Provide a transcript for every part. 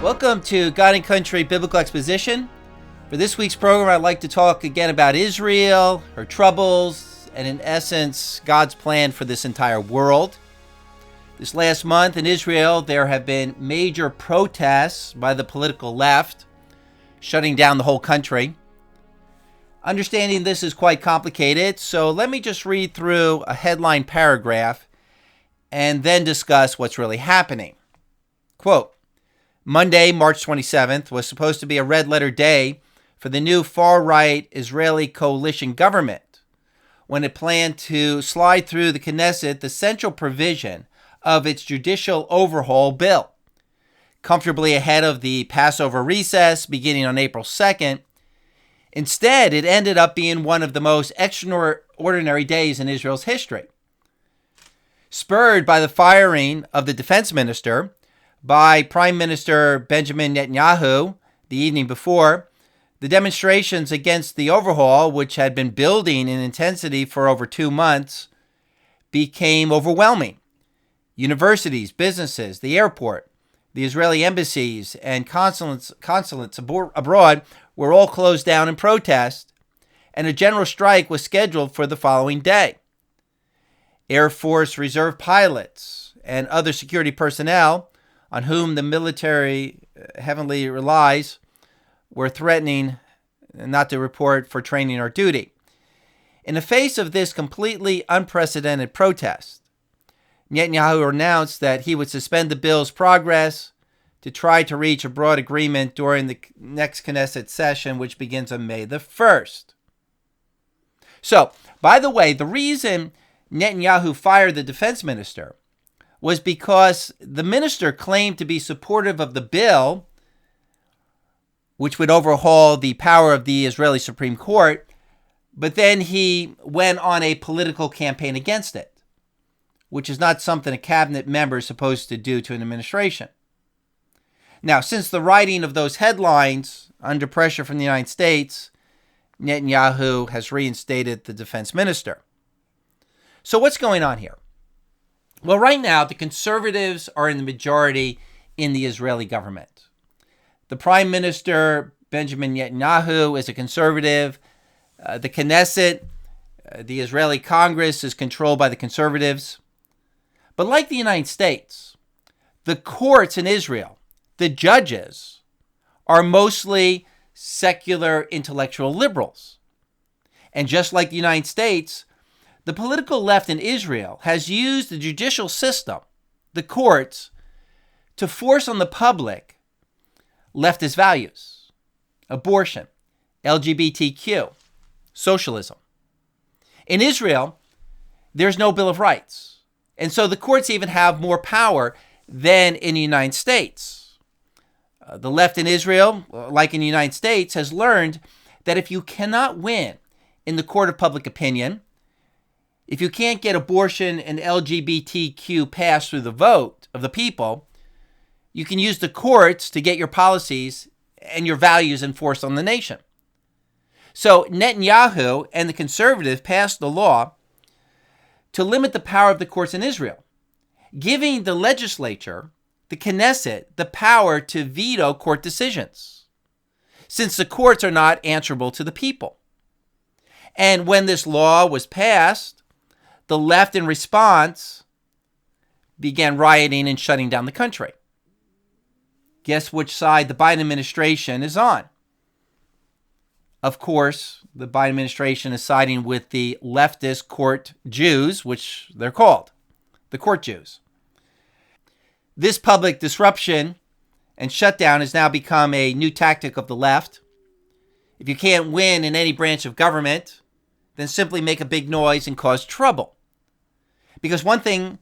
Welcome to God and Country Biblical Exposition. For this week's program, I'd like to talk again about Israel, her troubles, and in essence, God's plan for this entire world. This last month in Israel, there have been major protests by the political left, shutting down the whole country. Understanding this is quite complicated, so let me just read through a headline paragraph and then discuss what's really happening. Quote, Monday, March 27th, was supposed to be a red-letter day for the new far-right Israeli coalition government when it planned to slide through the Knesset the central provision of its judicial overhaul bill. Comfortably ahead of the Passover recess beginning on April 2nd, instead, it ended up being one of the most extraordinary days in Israel's history. Spurred by the firing of the defense minister by Prime Minister Benjamin Netanyahu the evening before, the demonstrations against the overhaul, which had been building in intensity for over 2 months, became overwhelming. Universities, businesses, the airport, the Israeli embassies, and consulates abroad were all closed down in protest, and a general strike was scheduled for the following day. Air Force Reserve pilots and other security personnel on whom the military heavily relies were threatening not to report for training or duty. In the face of this completely unprecedented protest, Netanyahu announced that he would suspend the bill's progress to try to reach a broad agreement during the next Knesset session, which begins on May the 1st. So, by the way, the reason Netanyahu fired the defense minister was because the minister claimed to be supportive of the bill, which would overhaul the power of the Israeli Supreme Court, but then he went on a political campaign against it, which is not something a cabinet member is supposed to do to an administration. Now, since the writing of those headlines, under pressure from the United States, Netanyahu has reinstated the defense minister. So what's going on here? Well, right now, the conservatives are in the majority in the Israeli government. The Prime Minister, Benjamin Netanyahu, is a conservative. The Knesset, the Israeli Congress, is controlled by the conservatives. But like the United States, the courts in Israel, the judges, are mostly secular intellectual liberals. And just like the United States, the political left in Israel has used the judicial system, the courts, to force on the public leftist values, abortion, LGBTQ, socialism. In Israel, there's no Bill of Rights. And so the courts even have more power than in the United States. The left in Israel, like in the United States, has learned that if you cannot win in the court of public opinion, if you can't get abortion and LGBTQ passed through the vote of the people, you can use the courts to get your policies and your values enforced on the nation. So Netanyahu and the conservatives passed the law to limit the power of the courts in Israel, giving the legislature, the Knesset, the power to veto court decisions, since the courts are not answerable to the people. And when this law was passed, the left, in response, began rioting and shutting down the country. Guess which side the Biden administration is on? Of course, the Biden administration is siding with the leftist court Jews, which they're called, the court Jews. This public disruption and shutdown has now become a new tactic of the left. If you can't win in any branch of government, then simply make a big noise and cause trouble. Because one thing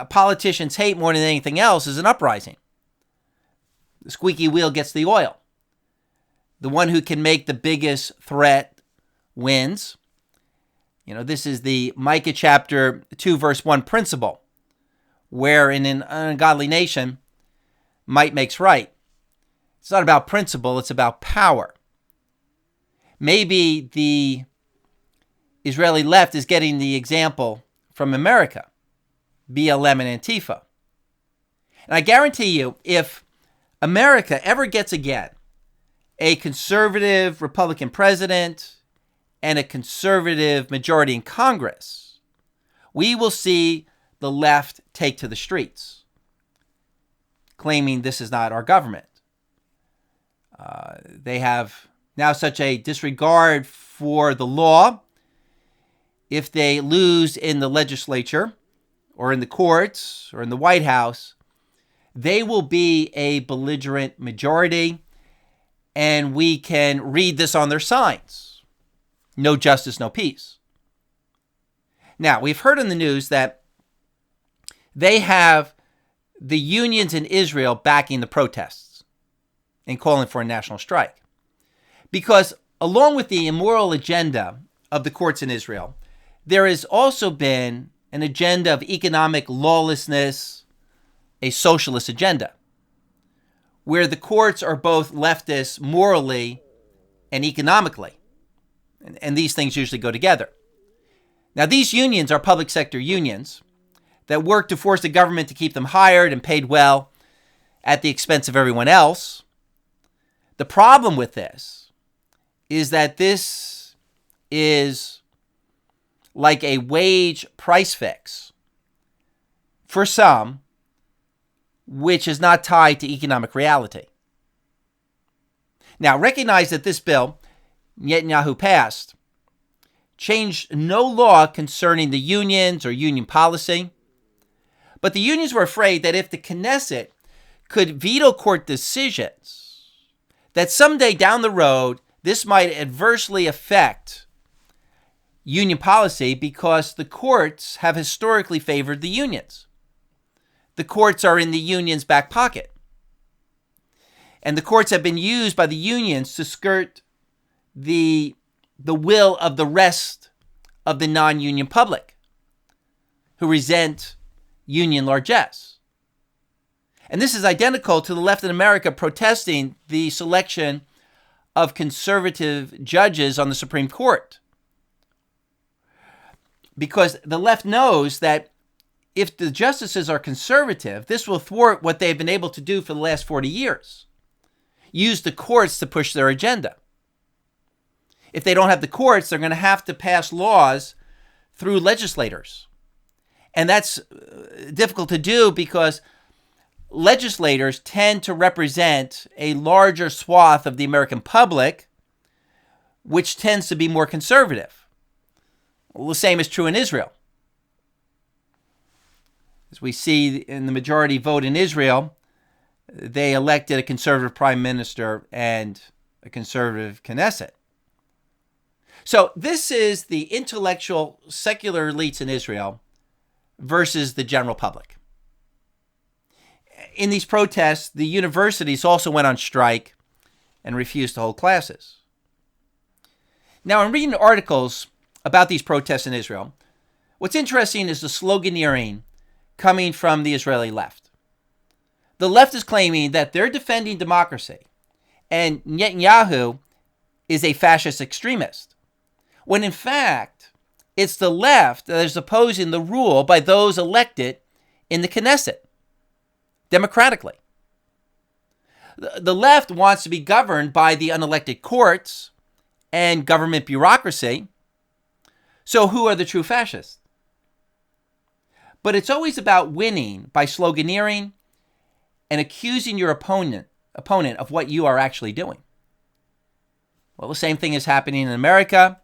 politicians hate more than anything else is an uprising. The squeaky wheel gets the oil. The one who can make the biggest threat wins. This is the Micah chapter 2, verse 1 principle, where in an ungodly nation, might makes right. It's not about principle, it's about power. Maybe the Israeli left is getting the example from America, BLM and Antifa. And I guarantee you, if America ever gets again a conservative Republican president and a conservative majority in Congress, we will see the left take to the streets, claiming this is not our government. They have now such a disregard for the law. If they lose in the legislature or in the courts or in the White House, they will be a belligerent majority, and we can read this on their signs. No justice, no peace. Now, we've heard in the news that they have the unions in Israel backing the protests and calling for a national strike. Because along with the immoral agenda of the courts in Israel, there has also been an agenda of economic lawlessness, a socialist agenda, where the courts are both leftist morally and economically. And these things usually go together. Now, these unions are public sector unions that work to force the government to keep them hired and paid well at the expense of everyone else. The problem with this is that this is like a wage price fix for some, which is not tied to economic reality. Now, recognize that this bill Netanyahu passed changed no law concerning the unions or union policy, but the unions were afraid that if the Knesset could veto court decisions, that someday down the road, this might adversely affect union policy because the courts have historically favored the unions. The courts are in the union's back pocket. And the courts have been used by the unions to skirt the will of the rest of the non-union public who resent union largesse. And this is identical to the left in America protesting the selection of conservative judges on the Supreme Court. Because the left knows that if the justices are conservative, this will thwart what they've been able to do for the last 40 years. Use the courts to push their agenda. If they don't have the courts, they're going to have to pass laws through legislators. And that's difficult to do because legislators tend to represent a larger swath of the American public, which tends to be more conservative. Well, the same is true in Israel. As we see in the majority vote in Israel, they elected a conservative prime minister and a conservative Knesset. So this is the intellectual secular elites in Israel versus the general public. In these protests, the universities also went on strike and refused to hold classes. Now, in reading articles about these protests in Israel, what's interesting is the sloganeering coming from the Israeli left. The left is claiming that they're defending democracy and Netanyahu is a fascist extremist, when in fact, it's the left that is opposing the rule by those elected in the Knesset, democratically. The left wants to be governed by the unelected courts and government bureaucracy. So who are the true fascists? But it's always about winning by sloganeering and accusing your opponent of what you are actually doing. Well, the same thing is happening in America.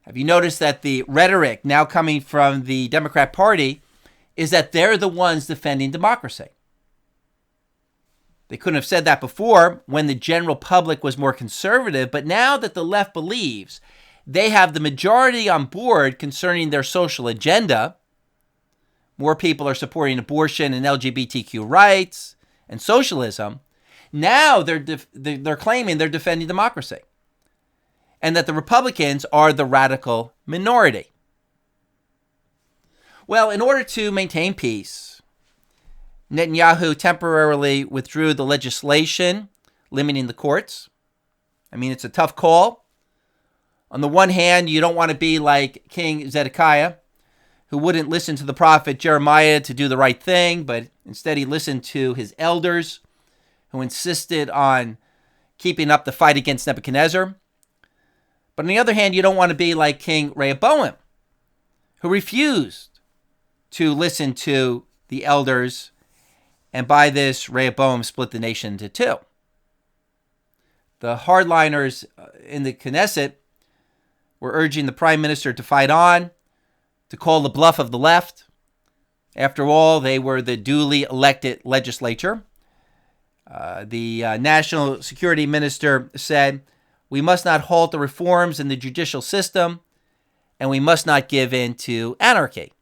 Have you noticed that the rhetoric now coming from the Democrat Party is that they're the ones defending democracy? They couldn't have said that before when the general public was more conservative, but now that the left believes they have the majority on board concerning their social agenda, more people are supporting abortion and LGBTQ rights and socialism, now they're claiming they're defending democracy, and that the Republicans are the radical minority. Well, in order to maintain peace, Netanyahu temporarily withdrew the legislation limiting the courts. I mean, it's a tough call. On the one hand, you don't want to be like King Zedekiah, who wouldn't listen to the prophet Jeremiah to do the right thing, but instead he listened to his elders who insisted on keeping up the fight against Nebuchadnezzar. But on the other hand, you don't want to be like King Rehoboam, who refused to listen to the elders, and by this, Rehoboam split the nation into two. The hardliners in the Knesset were urging the prime minister to fight on, to call the bluff of the left. After all, they were the duly elected legislature. The national security minister said, "We must not halt the reforms in the judicial system, and we must not give in to anarchy."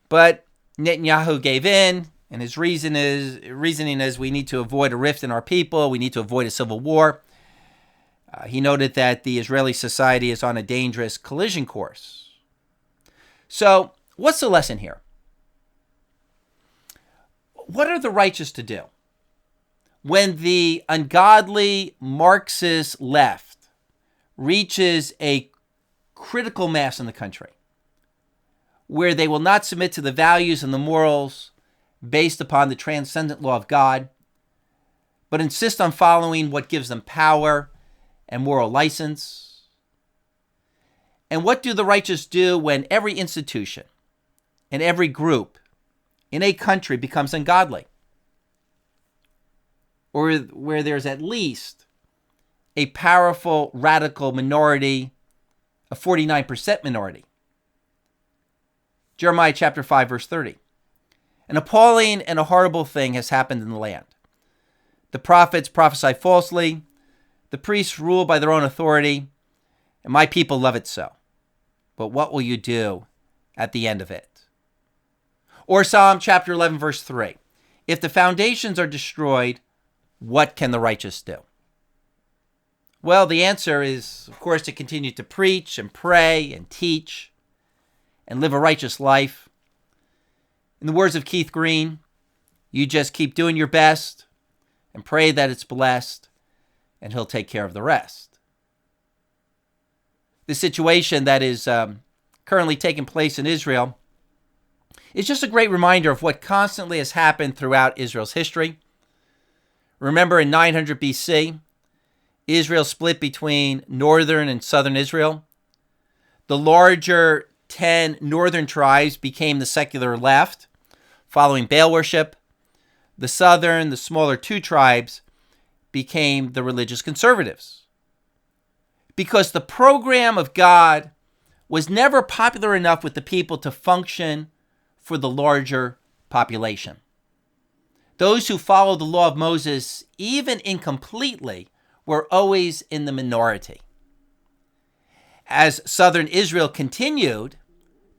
But Netanyahu gave in, and his reasoning is we need to avoid a rift in our people, we need to avoid a civil war. He noted that the Israeli society is on a dangerous collision course. So, what's the lesson here? What are the righteous to do when the ungodly Marxist left reaches a critical mass in the country, where they will not submit to the values and the morals based upon the transcendent law of God, but insist on following what gives them power and moral license? And what do the righteous do when every institution and every group in a country becomes ungodly, or where there's at least a powerful radical minority, a 49% minority? Jeremiah chapter 5, verse 30. An appalling and a horrible thing has happened in the land. The prophets prophesy falsely, the priests rule by their own authority, and my people love it so. But what will you do at the end of it? Or Psalm chapter 11, verse 3. If the foundations are destroyed, what can the righteous do? Well, the answer is, of course, to continue to preach and pray and teach and live a righteous life. In the words of Keith Green, you just keep doing your best and pray that it's blessed, and he'll take care of the rest. The situation that is currently taking place in Israel is just a great reminder of what constantly has happened throughout Israel's history. Remember, in 900 BC, Israel split between northern and southern Israel. The larger 10 northern tribes became the secular left, following Baal worship. The southern, the smaller 2 tribes, became the religious conservatives. Because the program of God was never popular enough with the people to function for the larger population. Those who followed the law of Moses, even incompletely, were always in the minority. As southern Israel continued,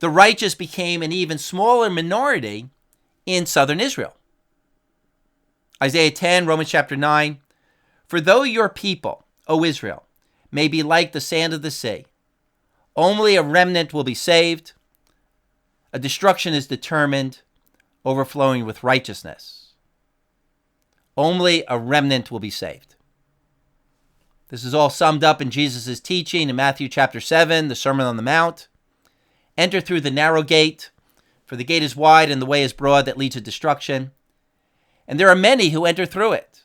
the righteous became an even smaller minority in southern Israel. Isaiah 10, Romans chapter 9, "For though your people, O Israel, may be like the sand of the sea, only a remnant will be saved. A destruction is determined, overflowing with righteousness. Only a remnant will be saved." This is all summed up in Jesus' teaching in Matthew chapter 7, the Sermon on the Mount. "Enter through the narrow gate, for the gate is wide and the way is broad that leads to destruction. And there are many who enter through it.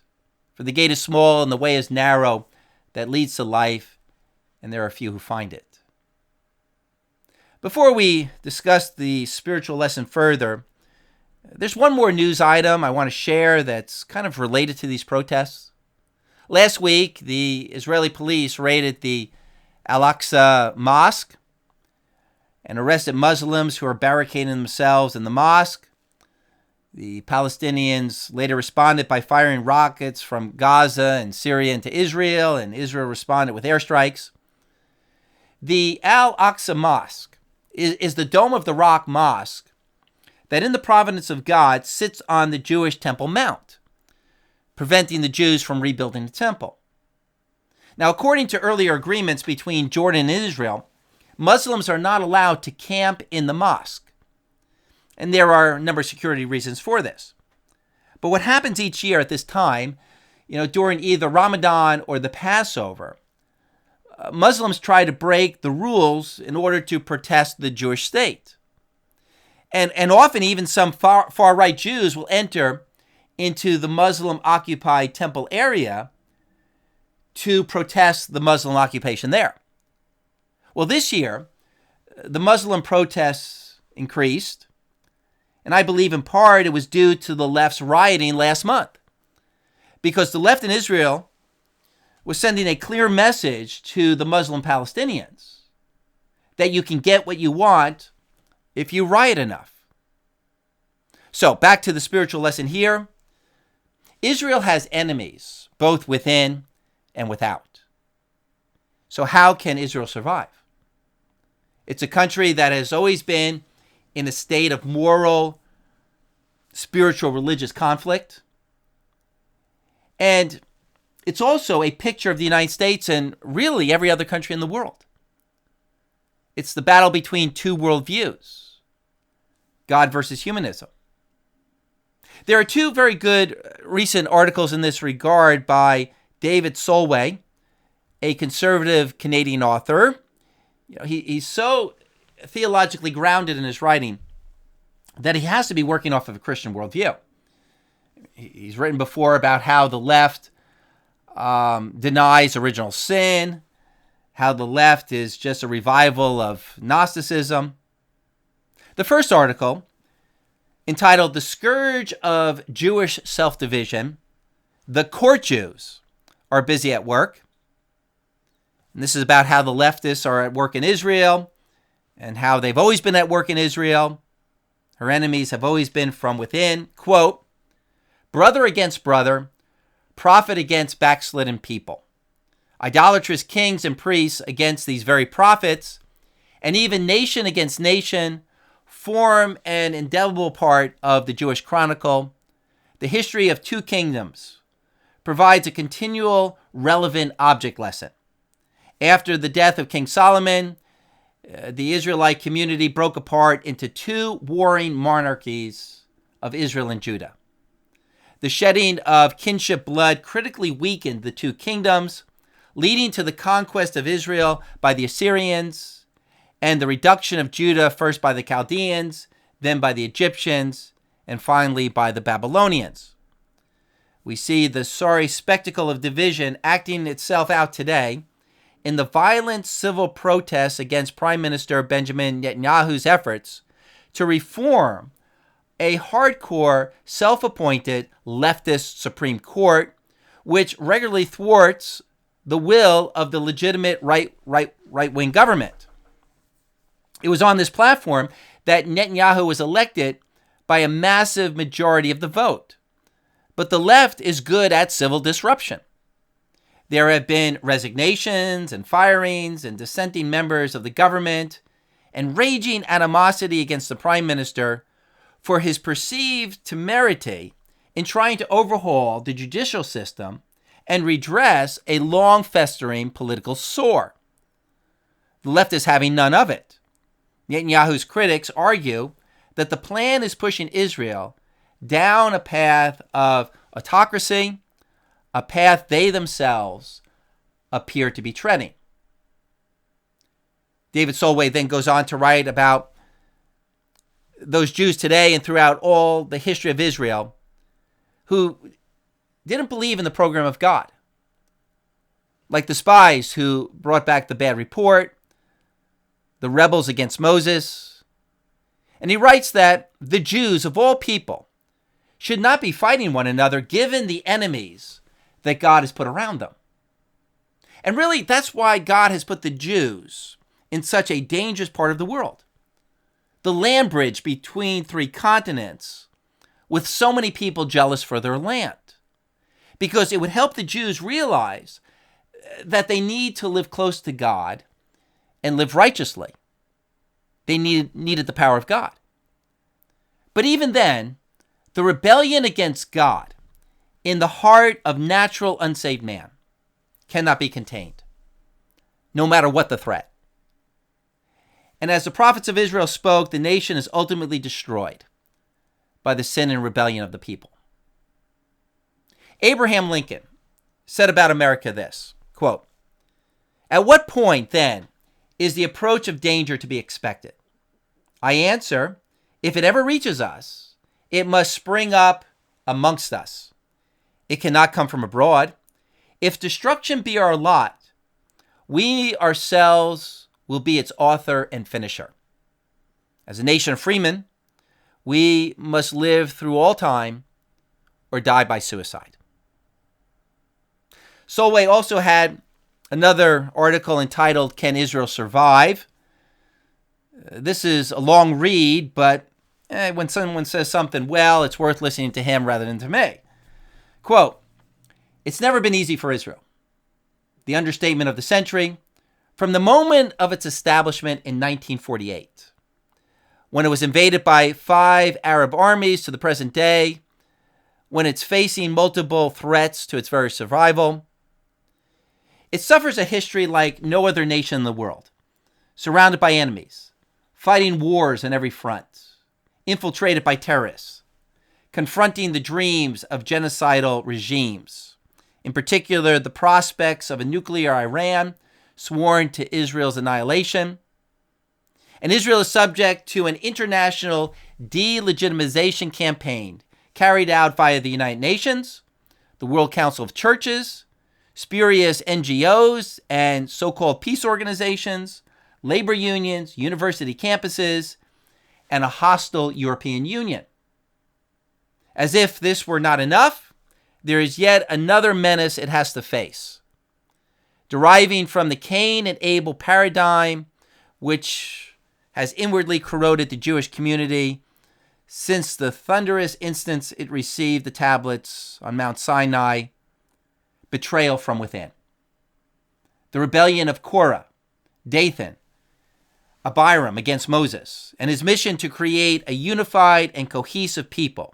For the gate is small and the way is narrow that leads to life, and there are few who find it." Before we discuss the spiritual lesson further, there's one more news item I want to share that's kind of related to these protests. Last week, the Israeli police raided the Al-Aqsa Mosque and arrested Muslims who are barricading themselves in the mosque. The Palestinians later responded by firing rockets from Gaza and Syria into Israel, and Israel responded with airstrikes. The Al-Aqsa Mosque is the Dome of the Rock Mosque that in the providence of God sits on the Jewish Temple Mount, preventing the Jews from rebuilding the temple. Now, according to earlier agreements between Jordan and Israel, Muslims are not allowed to camp in the mosque. And there are a number of security reasons for this. But what happens each year at this time, during either Ramadan or the Passover, Muslims try to break the rules in order to protest the Jewish state. And often even some far-right Jews will enter into the Muslim-occupied temple area to protest the Muslim occupation there. Well, this year, the Muslim protests increased, and I believe in part it was due to the left's rioting last month, because the left in Israel was sending a clear message to the Muslim Palestinians that you can get what you want if you riot enough. So, back to the spiritual lesson here. Israel has enemies, both within and without. So how can Israel survive? It's a country that has always been in a state of moral, spiritual, religious conflict. And it's also a picture of the United States and really every other country in the world. It's the battle between two worldviews, God versus humanism. There are two very good recent articles in this regard by David Solway, a conservative Canadian author. He's so theologically grounded in his writing that he has to be working off of a Christian worldview. He's written before about how the left denies original sin, how the left is just a revival of Gnosticism. The first article, entitled "The Scourge of Jewish Self-Division, the Court Jews are Busy at Work." And this is about how the leftists are at work in Israel and how they've always been at work in Israel. Her enemies have always been from within. Quote, "Brother against brother, prophet against backslidden people, idolatrous kings and priests against these very prophets, and even nation against nation form an indelible part of the Jewish chronicle. The history of two kingdoms provides a continual, relevant object lesson. After the death of King Solomon, the Israelite community broke apart into two warring monarchies of Israel and Judah. The shedding of kinship blood critically weakened the two kingdoms, leading to the conquest of Israel by the Assyrians and the reduction of Judah first by the Chaldeans, then by the Egyptians, and finally by the Babylonians. We see the sorry spectacle of division acting itself out today in the violent civil protests against Prime Minister Benjamin Netanyahu's efforts to reform a hardcore, self-appointed leftist Supreme Court, which regularly thwarts the will of the legitimate right-wing government. It was on this platform that Netanyahu was elected by a massive majority of the vote. But the left is good at civil disruption. There have been resignations and firings and dissenting members of the government and raging animosity against the prime minister for his perceived temerity in trying to overhaul the judicial system and redress a long-festering political sore. The left is having none of it. Netanyahu's critics argue that the plan is pushing Israel down a path of autocracy, a path they themselves appear to be treading. David Solway then goes on to write about those Jews today and throughout all the history of Israel who didn't believe in the program of God, like the spies who brought back the bad report, the rebels against Moses. And he writes that the Jews of all people should not be fighting one another given the enemies that God has put around them. And really, that's why God has put the Jews in such a dangerous part of the world. The land bridge between three continents, with so many people jealous for their land. Because it would help the Jews realize that they need to live close to God and live righteously. They needed the power of God. But even then, the rebellion against God in the heart of natural unsaved man cannot be contained, no matter what the threat. And as the prophets of Israel spoke, the nation is ultimately destroyed by the sin and rebellion of the people. Abraham Lincoln said about America this, quote, "At what point, then, is the approach of danger to be expected? I answer, if it ever reaches us, it must spring up amongst us. It cannot come from abroad. If destruction be our lot, we ourselves will be its author and finisher. As a nation of freemen, we must live through all time or die by suicide. Solway also had another article entitled, Can Israel Survive? This is a long read, but when someone says something well, it's worth listening to him rather than to me. Quote, "It's never been easy for Israel. The understatement of the century, from the moment of its establishment in 1948, when it was invaded by 5 Arab armies to the present day, when it's facing multiple threats to its very survival. It suffers a history like no other nation in the world, surrounded by enemies, fighting wars on every front, infiltrated by terrorists, confronting the dreams of genocidal regimes, in particular the prospects of a nuclear Iran sworn to Israel's annihilation. And Israel is subject to an international delegitimization campaign carried out via the United Nations, the World Council of Churches, spurious NGOs and so-called peace organizations, labor unions, university campuses, and a hostile European Union. As if this were not enough, there is yet another menace it has to face. Deriving from the Cain and Abel paradigm, which has inwardly corroded the Jewish community since the thunderous instance it received the tablets on Mount Sinai, betrayal from within. The rebellion of Korah, Dathan, Abiram against Moses, and his mission to create a unified and cohesive people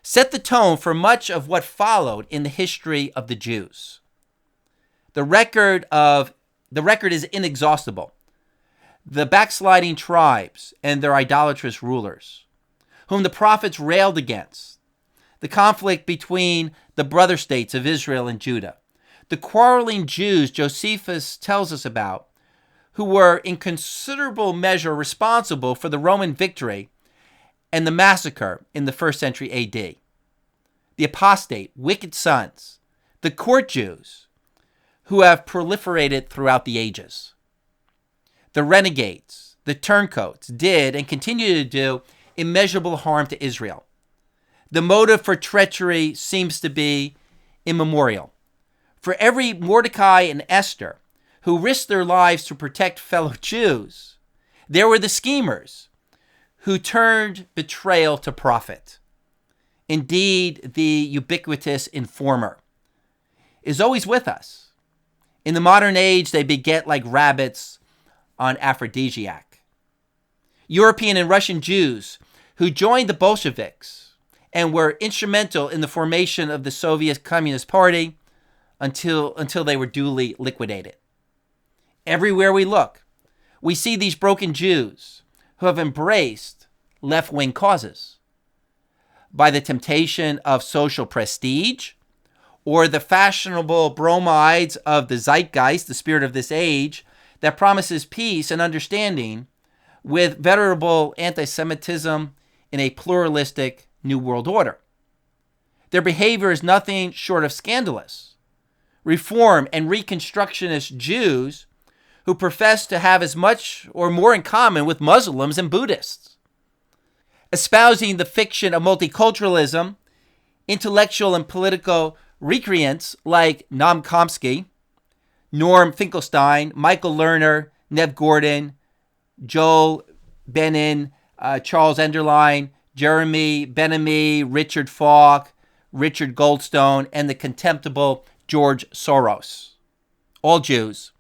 set the tone for much of what followed in the history of the Jews. The record is inexhaustible. The backsliding tribes and their idolatrous rulers, whom the prophets railed against, the conflict between the brother states of Israel and Judah, the quarreling Jews Josephus tells us about, who were in considerable measure responsible for the Roman victory and the massacre in the 1st century AD, the apostate, wicked sons, the court Jews, who have proliferated throughout the ages. The renegades, the turncoats, did and continue to do immeasurable harm to Israel. The motive for treachery seems to be immemorial. For every Mordecai and Esther who risked their lives to protect fellow Jews, there were the schemers who turned betrayal to profit. Indeed, the ubiquitous informer is always with us. In the modern age, they beget like rabbits on aphrodisiac. European and Russian Jews who joined the Bolsheviks and were instrumental in the formation of the Soviet Communist Party until they were duly liquidated. Everywhere we look, we see these broken Jews who have embraced left-wing causes. By the temptation of social prestige or the fashionable bromides of the zeitgeist, the spirit of this age, that promises peace and understanding with veritable anti-Semitism in a pluralistic New World Order. Their behavior is nothing short of scandalous. Reform and Reconstructionist Jews who profess to have as much or more in common with Muslims and Buddhists. Espousing the fiction of multiculturalism, intellectual and political recreants like Noam Chomsky, Norm Finkelstein, Michael Lerner, Nev Gordon, Joel Benin, Charles Enderlein, Jeremy Ben-Ami, Richard Falk, Richard Goldstone, and the contemptible George Soros. All Jews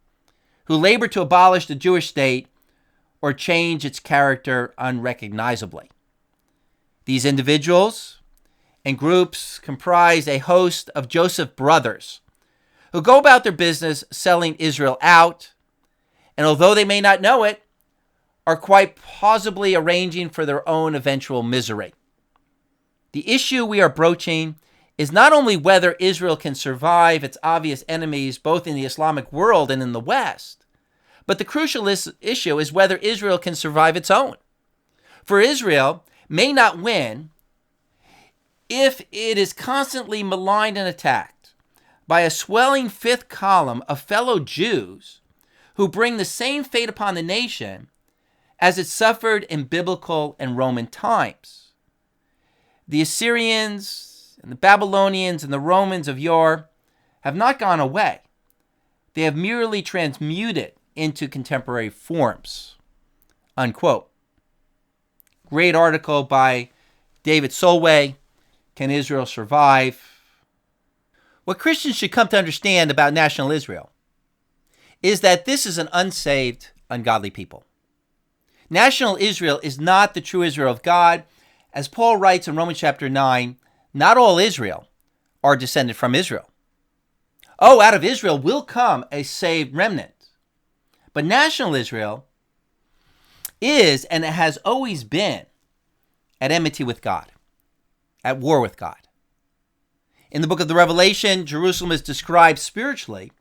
who labor to abolish the Jewish state or change its character unrecognizably. These individuals and groups comprise a host of Joseph brothers who go about their business selling Israel out, and although they may not know it, are quite plausibly arranging for their own eventual misery. The issue we are broaching is not only whether Israel can survive its obvious enemies both in the Islamic world and in the West, but the crucial issue is whether Israel can survive its own. For Israel may not win if it is constantly maligned and attacked by a swelling fifth column of fellow Jews who bring the same fate upon the nation as it suffered in biblical and Roman times. The Assyrians and the Babylonians and the Romans of yore have not gone away. They have merely transmuted into contemporary forms. Unquote. Great article by David Solway, Can Israel Survive? What Christians should come to understand about national Israel is that this is an unsaved, ungodly people. National Israel is not the true Israel of God. As Paul writes in Romans chapter 9, not all Israel are descended from Israel. Oh, out of Israel will come a saved remnant. But national Israel is, and it has always been, at enmity with God, at war with God. In the book of the Revelation, Jerusalem is described spiritually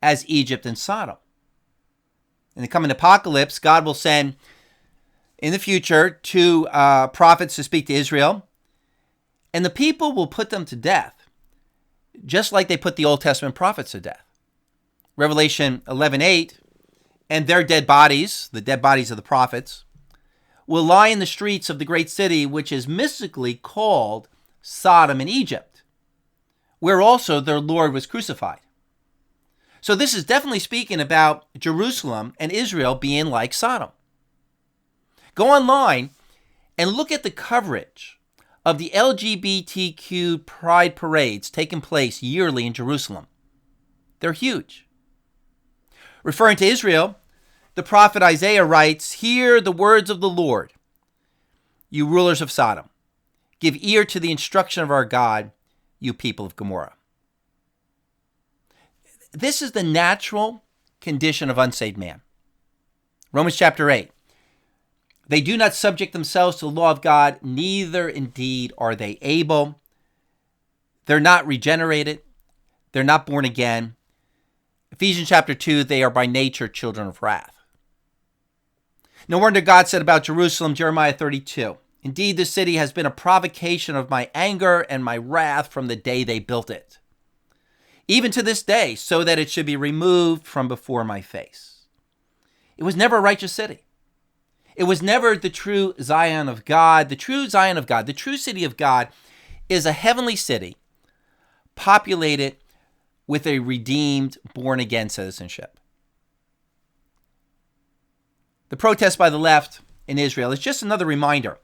as Egypt and Sodom. In the coming apocalypse, God will send in the future two prophets to speak to Israel, and the people will put them to death, just like they put the Old Testament prophets to death. Revelation 11:8, and their dead bodies, the dead bodies of the prophets, will lie in the streets of the great city, which is mystically called Sodom and Egypt, where also their Lord was crucified. So this is definitely speaking about Jerusalem and Israel being like Sodom. Go online and look at the coverage of the LGBTQ pride parades taking place yearly in Jerusalem. They're huge. Referring to Israel, the prophet Isaiah writes, "Hear the words of the Lord, you rulers of Sodom. Give ear to the instruction of our God, you people of Gomorrah." This is the natural condition of unsaved man. Romans chapter 8. They do not subject themselves to the law of God, neither indeed are they able. They're not regenerated. They're not born again. Ephesians chapter 2, they are by nature children of wrath. No wonder God said about Jerusalem, Jeremiah 32, "Indeed, this city has been a provocation of my anger and my wrath from the day they built it, even to this day, so that it should be removed from before my face." It was never a righteous city. It was never the true Zion of God. The true Zion of God, the true city of God, is a heavenly city populated with a redeemed, born-again citizenship. The protest by the left in Israel is just another reminder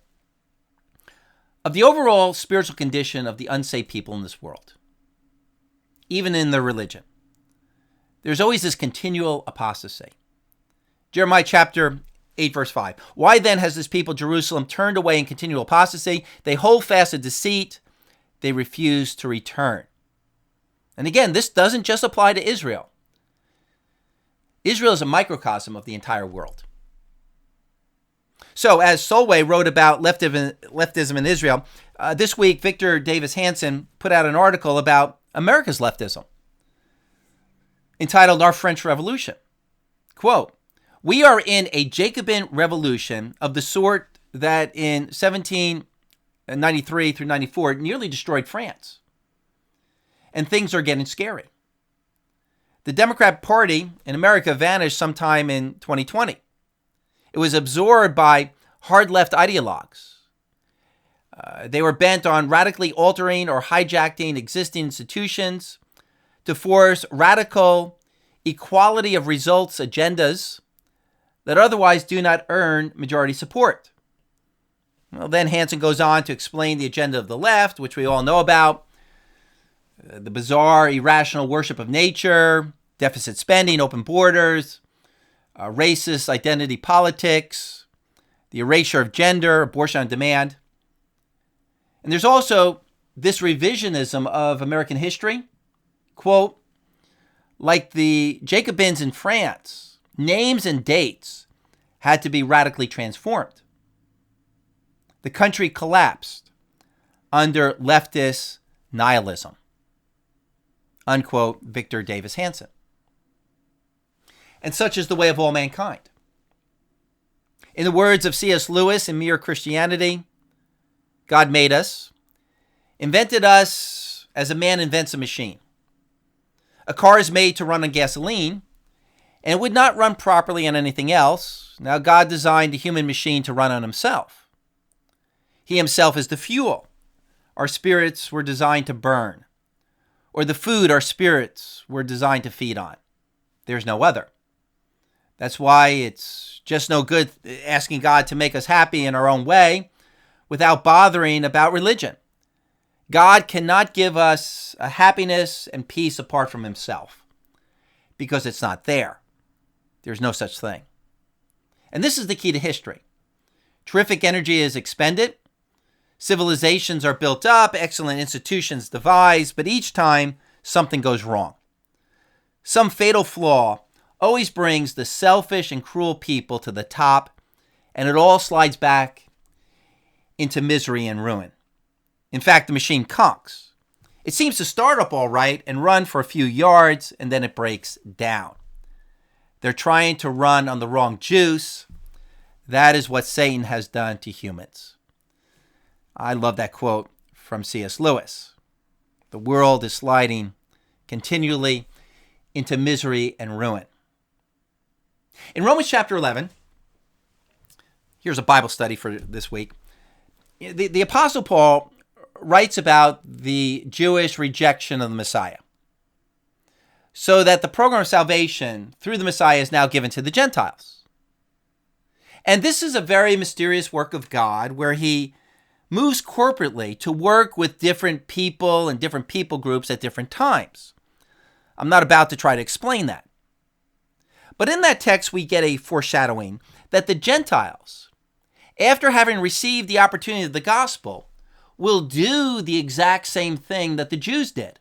of the overall spiritual condition of the unsaved people in this world, even in their religion. There's always this continual apostasy. Jeremiah chapter 8 verse 5. "Why then has this people, Jerusalem, turned away in continual apostasy? They hold fast to deceit. They refuse to return." And again, this doesn't just apply to Israel. Israel is a microcosm of the entire world. So as Solway wrote about leftism in Israel, this week Victor Davis Hanson put out an article about America's leftism entitled "Our French Revolution." Quote, "We are in a Jacobin revolution of the sort that in 1793 through 94 nearly destroyed France. And things are getting scary. The Democrat Party in America vanished sometime in 2020. It was absorbed by hard left ideologues. They were bent on radically altering or hijacking existing institutions to force radical equality of results agendas that otherwise do not earn majority support." Well, then Hansen goes on to explain the agenda of the left, which we all know about. The bizarre, irrational worship of nature, deficit spending, open borders, racist identity politics, the erasure of gender, abortion on demand. And there's also this revisionism of American history. Quote, "Like the Jacobins in France, names and dates had to be radically transformed. The country collapsed under leftist nihilism." Unquote, Victor Davis Hanson. And such is the way of all mankind. In the words of C.S. Lewis in Mere Christianity, God made us, invented us as a man invents a machine. A car is made to run on gasoline, and it would not run properly on anything else. Now, God designed a human machine to run on himself. He himself is the fuel our spirits were designed to burn, or the food our spirits were designed to feed on. There's no other. That's why it's just no good asking God to make us happy in our own way without bothering about religion. God cannot give us a happiness and peace apart from himself, because it's not there. There's no such thing. And this is the key to history. Terrific energy is expended. Civilizations are built up, excellent institutions devised, but each time something goes wrong. Some fatal flaw always brings the selfish and cruel people to the top, and it all slides back into misery and ruin. In fact, the machine conks. It seems to start up all right and run for a few yards, and then it breaks down. They're trying to run on the wrong juice. That is what Satan has done to humans. I love that quote from C.S. Lewis. The world is sliding continually into misery and ruin. In Romans chapter 11, here's a Bible study for this week. The Apostle Paul writes about the Jewish rejection of the Messiah, so that the program of salvation through the Messiah is now given to the Gentiles. And this is a very mysterious work of God, where he moves corporately to work with different people and different people groups at different times. I'm not about to try to explain that. But in that text, we get a foreshadowing that the Gentiles, after having received the opportunity of the gospel, will do the exact same thing that the Jews did.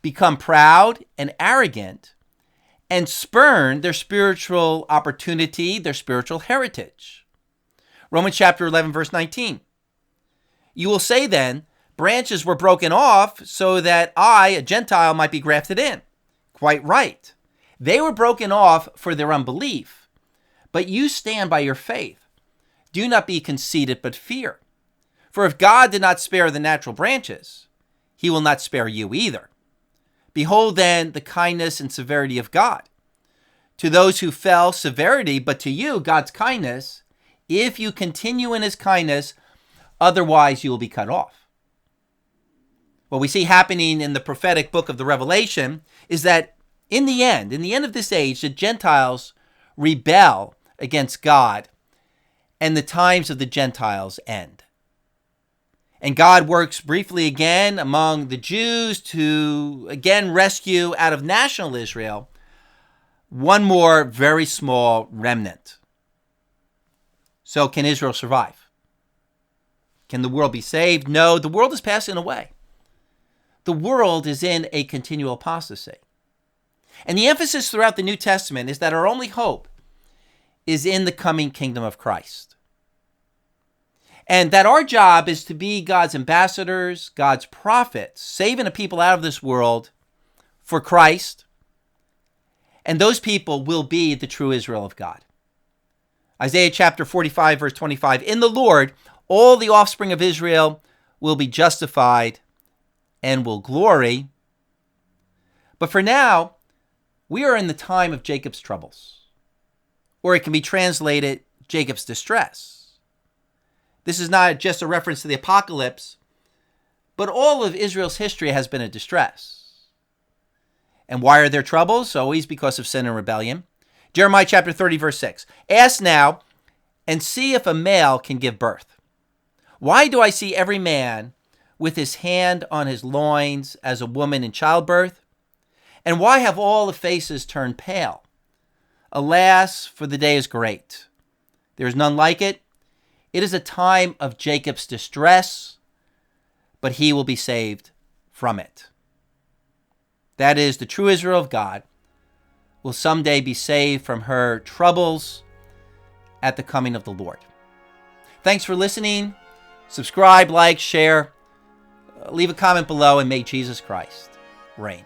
Become proud and arrogant and spurn their spiritual opportunity, their spiritual heritage. Romans chapter 11, verse 19. You will say then, branches were broken off so that I, a Gentile, might be grafted in. Quite right. They were broken off for their unbelief, but you stand by your faith. Do not be conceited, but fear. For if God did not spare the natural branches, he will not spare you either. Behold then the kindness and severity of God. To those who fell, severity, but to you, God's kindness, if you continue in his kindness, otherwise you will be cut off. What we see happening in the prophetic book of the Revelation is that in the end of this age, the Gentiles rebel against God, and the times of the Gentiles end. And God works briefly again among the Jews to again rescue out of national Israel one more very small remnant. So can Israel survive? Can the world be saved? No, the world is passing away. The world is in a continual apostasy. And the emphasis throughout the New Testament is that our only hope is in the coming kingdom of Christ. And that our job is to be God's ambassadors, God's prophets, saving a people out of this world for Christ. And those people will be the true Israel of God. Isaiah chapter 45, verse 25, in the Lord, all the offspring of Israel will be justified and will glory. But for now, we are in the time of Jacob's troubles, or it can be translated Jacob's distress. This is not just a reference to the apocalypse, but all of Israel's history has been a distress. And why are there troubles? Always because of sin and rebellion. Jeremiah chapter 30, verse 6. Ask now and see if a male can give birth. Why do I see every man with his hand on his loins as a woman in childbirth? And why have all the faces turned pale? Alas, for the day is great. There is none like it. It is a time of Jacob's distress, but he will be saved from it. That is, the true Israel of God will someday be saved from her troubles at the coming of the Lord. Thanks for listening. Subscribe, like, share, leave a comment below, and may Jesus Christ reign.